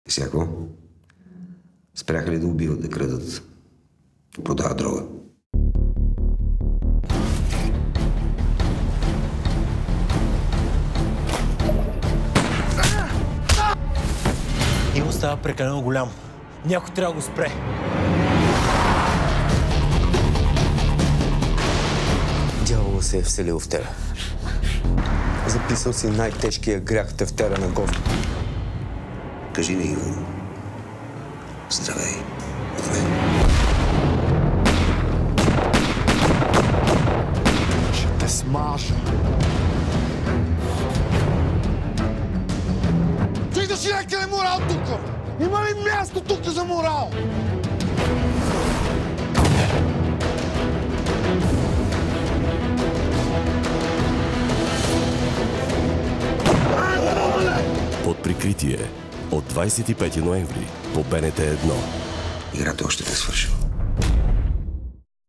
И сега какво? Спряха ли да убиват, да крадат, да продават дрога? Иво става прекалено голям. Някой трябва да го спре. Дявола се е вселил в тебе. Записал си най-тежкия грях тефтера на Господ. Кажи ми, Иво, здравей от мен. Ще те смажа. Виждаш ли някъде морал тук? Има ли място тук за морал? Под прикритие от 25 ноември по БНТ 1. Играта още не е свършила.